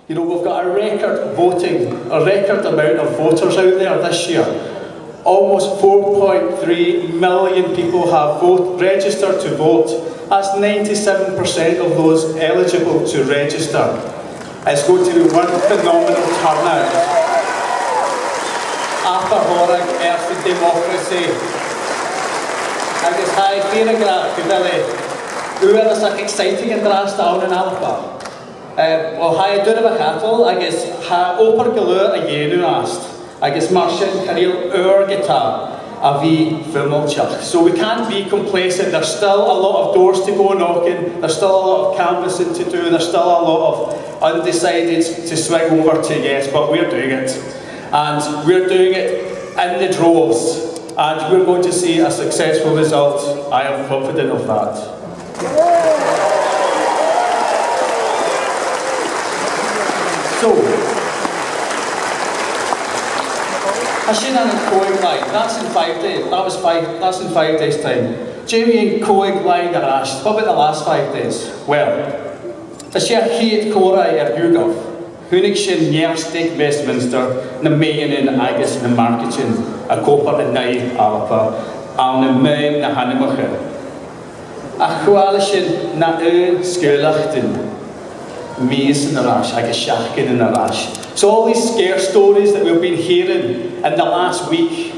You know, we've got a record amount of voters out there this year. Almost 4.3 million people have registered to vote. That's 97% of those eligible to register. It's going to be one phenomenal turnout. Apahorig erst democracy. Agus hai fyragraf gyda'i. Yw'r ysach exciting yn dras dawn yn alfa. Wel hai dyn efo catol, agus ha opar gylwyr a yenu ast. Agus marsian caril guitar a fi fymolchach. So we can't be complacent. There's still a lot of doors to go knocking. There's still a lot of canvassing to do. There's still a lot of undecided to swing over to yes, but we're doing it. And we're doing it in the droves. And we're going to see a successful result. I am confident of that. So, Hashinan and Coig line, that's in 5 days. That's in 5 days' time. Jamie and Coig line are asked, what about the last 5 days? Well, the Shea Heat Cora Yugov, Hunig Nyerstig Westminster, na Mayanin Agus na Marketchin, a Copper and Nai Alpa, and the Maim na Hanimacher. A Hualishin na Skulachten, Mies in the Rash, Agus Shachkin in the Rash. So all these scare stories that we've been hearing in the last week,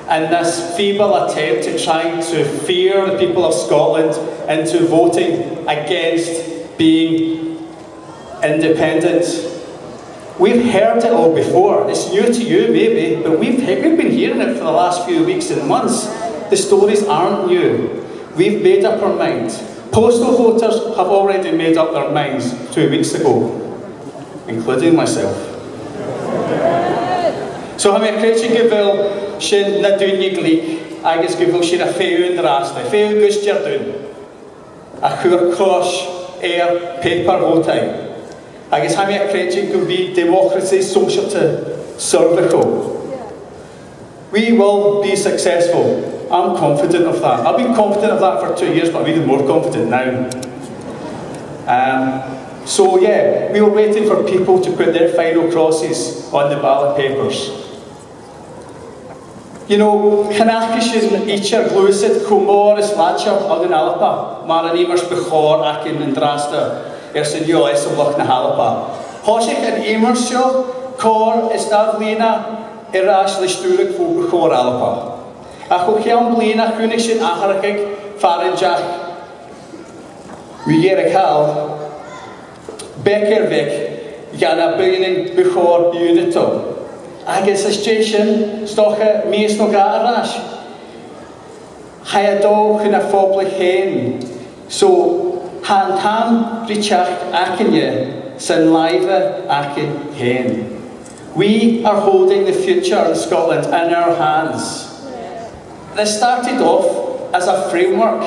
and this feeble attempt to try to fear the people of Scotland into voting against being independent. We've heard it all before. It's new to you maybe, but we've been hearing it for the last few weeks and months. The stories aren't new. We've made up our minds. Postal voters have already made up their minds 2 weeks ago, including myself. So ha me creating gyfil sin na dwyni glig, agus gyfil sin a fewn drasta, fewn gwystiar dyn, a chwyr closh paper votai. Agus ha me creating gyfil democracy social to cervical. We will be successful. I'm confident of that. I've been confident of that for 2 years, but I'm even more confident now. So yeah, we were waiting for people to put their final crosses on the ballot papers. You know, Canachishim Icher Glusid Kumor is Latcher on an Alapa, Maranimers Bechor Akin and Drasta, Ersenio Esamloch na Halapa. Hoshik and Emersho, Kor Estavlina, Erash Listurik for Bechor Alapa. Achochiam Blina Kunishin Aharakik, Farinjach, Wigerakal, Beckervik, Yana Beginning Bechor Unito. Agus a station, stocha mis nog arash. Hayado chyn a phoblich hen. So, han tam richach akinye, san laiva akin hen. We are holding the future in Scotland in our hands. This started off as a framework,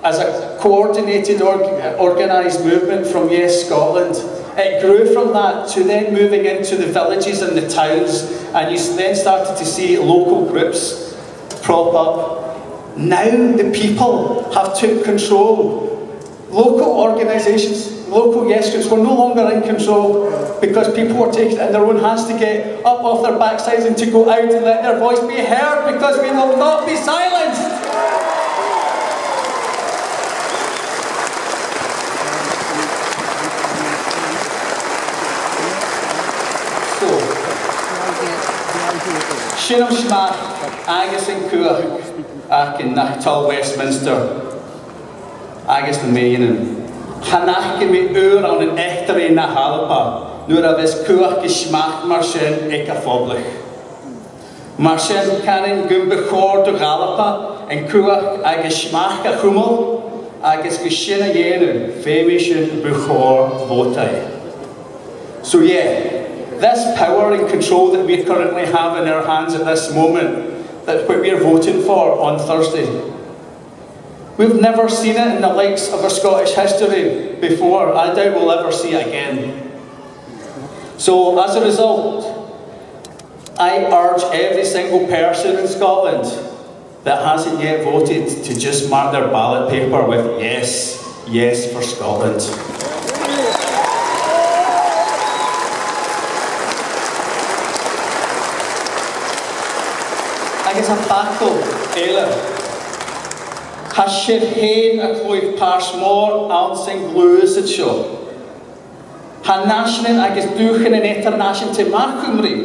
as a coordinated, organised movement from Yes Scotland. It grew from that to then moving into the villages and the towns, and you then started to see local groups prop up. Now the people have took control. Local organisations, local Yes groups were no longer in control because people were taking it in their own hands to get up off their backsides and to go out and let their voice be heard, because we will not be silenced. Shinam Shmach, Agus in Cook, Ak in Nachtal Westminster, Agus the Mayanin. Hanach give me on an echter na Halpa, nur a vis Cook Geschmach Marshen Eka Foblich. Marshen Karin Gumbechor to Galapa, and Cook Agus Schmach a Hummel, Agus Gishina Yenu, Famishin Buchor Votai. So yeah. This power and control that we currently have in our hands at this moment, that's what we're voting for on Thursday. We've never seen it in the likes of our Scottish history before. I doubt we'll ever see it again. So as a result, I urge every single person in Scotland that hasn't yet voted to just mark their ballot paper with yes, yes for Scotland. agus a bacl eile. Has sir hen a clwyf pars mór awn sy'n glwys y sio. Ha nasionin agus dwchan yn internation te ma Cymru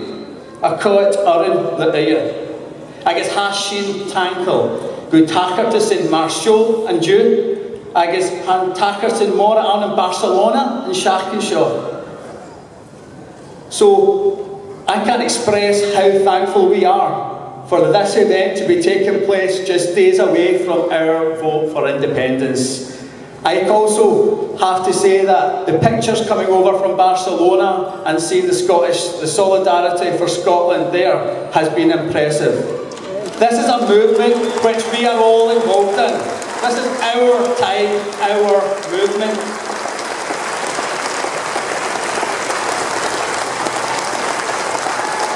a coet orin the eir. Agus ha sy'n tankl gwy tachart sy'n Marshall yn June agus han tachart sy'n mór awn yn Barcelona yn siach yn sio. So I can't express how thankful we are for this event to be taking place just days away from our vote for independence. I also have to say that the pictures coming over from Barcelona and seeing the solidarity for Scotland there has been impressive. This is a movement which we are all involved in. This is our time, our movement.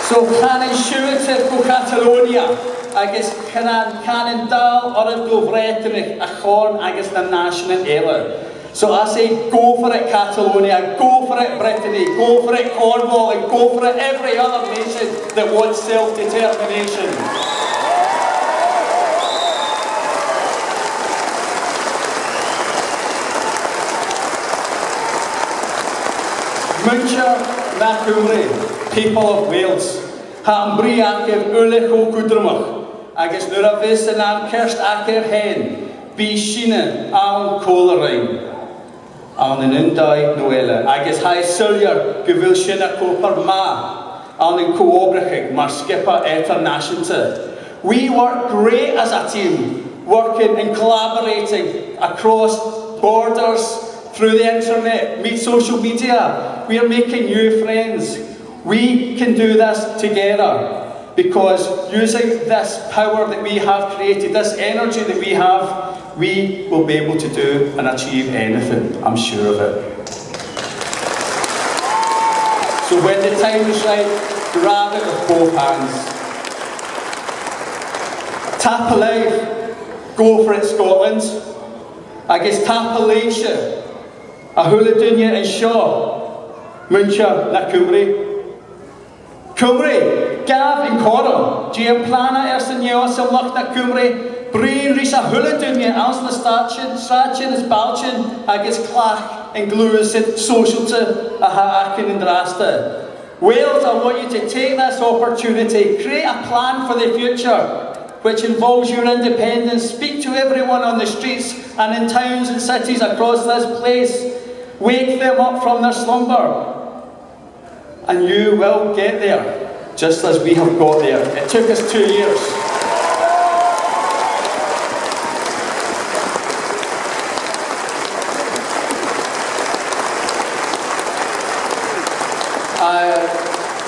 So can insuative go Catalonia agus can dal or a dofretinich a chorn agus the national eile. So I say go for it Catalonia, go for it Brittany, go for it Cornwall and go for it every other nation that wants self-determination. Muncher na Cymru, people of Wales, ha yn bri acef ulich o cwdrymach, agus nŵr a fys yn am kerst acer hen, bi sine awn colerain. Awn yn undau Noele, agus hai syliar gyfil sine copar ma, awn yn coobrachig mar skipa internationte. We work great as a team, working and collaborating across borders, through the internet, meet social media. We are making new friends. We can do this together because using this power that we have created, this energy that we have, we will be able to do and achieve anything. I'm sure of it. So when the time is right, grab it with both hands. Tap alive, go for it Scotland. I guess tap Alasia. A hula dunya yn sio, Muncher na Cymru. Cymru, gaf yn coron, di yn plana ers yn nio sy'n loch na Cymru, brin rhys a hula dunya ans na stratchen is balchen, agos clach yn glwys sydd social to a ha acyn yn drasta. Wales, I want you to take this opportunity, create a plan for the future, which involves your independence. Speak to everyone on the streets and in towns and cities across this place. Wake them up from their slumber. And you will get there, just as we have got there. It took us 2 years.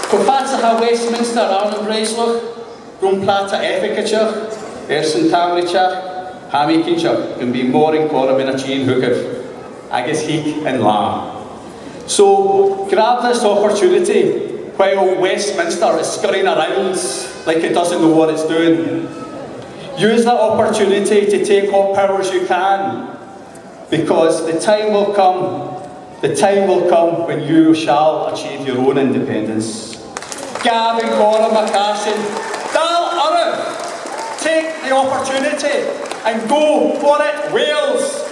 Cofata Westminster awn yn Breislwch, gwm plata efficachach, yn tamrichach, hami kinchach, yn bi more in corum in a chin hookaf. Agus hik and la. So grab this opportunity while Westminster is scurrying around like it doesn't know what it's doing. Use that opportunity to take what powers you can, because the time will come when you shall achieve your own independence. Gavin Cora McCarson, Dal Urra, take the opportunity and go for it, Wales!